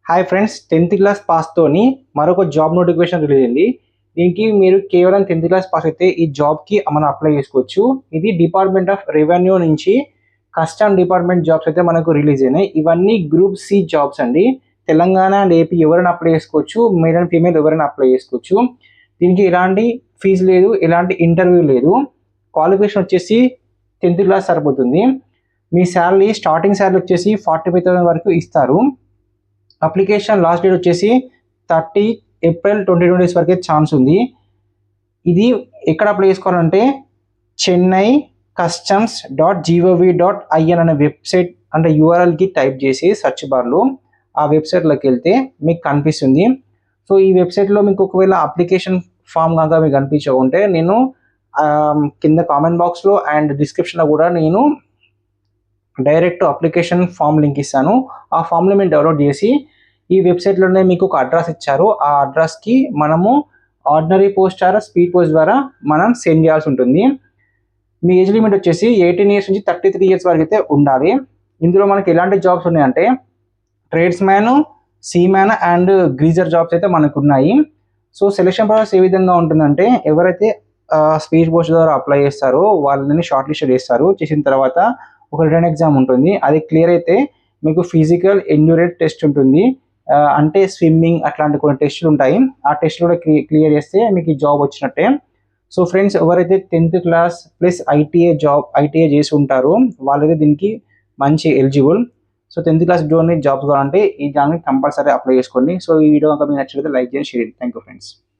Hi friends, 10th class పాస్తోని మరొక job notification release అయింది. దీనికి మీరు కేవలం 10th క్లాస్ పాస్ అయితే ఈ జాబ్కి మనం అప్లై చేసుకోవచ్చు. ఇది డిపార్ట్మెంట్ ఆఫ్ రెవెన్యూ నుంచి కస్టమ్ డిపార్ట్మెంట్ జాబ్స్ అయితే మనకు రిలీజ్ అయినాయి. ఇవన్నీ గ్రూప్ సి జాబ్స్ అండి. తెలంగాణ అండ్ ఏపీ ఎవరైనా అప్లై చేసుకోవచ్చు, మేల్ అండ్ ఫీమేల్ ఎవరైనా అప్లై చేసుకోవచ్చు. దీనికి ఎలాంటి ఫీజు లేదు, ఎలాంటి ఇంటర్వ్యూ లేదు. క్వాలిఫికేషన్ వచ్చేసి 10th క్లాస్ సరిపోతుంది. మీ శాలరీ స్టార్టింగ్ శాలరీ వచ్చేసి 45,000 వరకు ఇస్తారు. అప్లికేషన్ లాస్ట్ డేట్ వచ్చేసి 30 ఏప్రిల్ 2020 వరకే ఛాన్స్ ఉంది. ఇది ఎక్కడ అప్లై చేసుకోవాలంటే చెన్నై customs.gov.in అనే వెబ్సైట్ అంటే యూఆర్ఎల్కి టైప్ చేసి సర్చ్ బార్లో ఆ వెబ్సైట్లోకి వెళ్తే మీకు కనిపిస్తుంది. సో ఈ వెబ్సైట్లో మీకు ఒకవేళ అప్లికేషన్ ఫామ్ కనుక మీకు కనిపించకుంటే నేను కింద కామెంట్ బాక్స్లో అండ్ డిస్క్రిప్షన్లో కూడా నేను డైరెక్ట్ అప్లికేషన్ ఫామ్ లింక్ ఇస్తాను. ఆ ఫామ్ని మీరు డౌన్లోడ్ చేసి ఈ వెబ్సైట్లోనే మీకు ఒక అడ్రస్ ఇచ్చారు. ఆ అడ్రస్కి మనము ordinary post or speed post ద్వారా మనం సెండ్ చేయాల్సి ఉంటుంది. మీ ఏజ్ లిమిట్ వచ్చేసి 18 ఇయర్స్ నుంచి 33 ఇయర్స్ వరకు అయితే ఉండాలి. ఇందులో మనకి ఎలాంటి జాబ్స్ ఉన్నాయంటే tradesman, seaman and greaser jobs అయితే మనకు ఉన్నాయి. సో సెలెక్షన్ ప్రాసెస్ ఏ విధంగా ఉంటుందంటే ఎవరైతే స్పీడ్ పోస్ట్ ద్వారా అప్లై చేస్తారో వాళ్ళని షార్ట్ లిస్ట్ చేస్తారు. చేసిన తర్వాత ఒక రిటర్న్ ఎగ్జామ్ ఉంటుంది. అది క్లియర్ అయితే మీకు ఫిజికల్ ఎండ్యూరెన్స్ టెస్ట్ ఉంటుంది. అంటే స్విమ్మింగ్ అట్లాంటి కొన్ని టెస్టులు ఉంటాయి. ఆ టెస్టులు కూడా క్లియర్ చేస్తే మీకు ఈ జాబ్ వచ్చినట్టే. సో ఫ్రెండ్స్, ఎవరైతే 10th క్లాస్ ప్లస్ ఐటీఐ చేసి ఉంటారో వాళ్ళైతే దీనికి మంచి eligible. So 10th class jobs కావాలంటే ఈ జాబ్ని కంపల్సరీ అప్లై చేసుకోండి. సో ఈ వీడియో కనుక మీకు నచ్చినట్లయితే లైక్ చేయండి, షేర్ చేయండి. Thank you friends.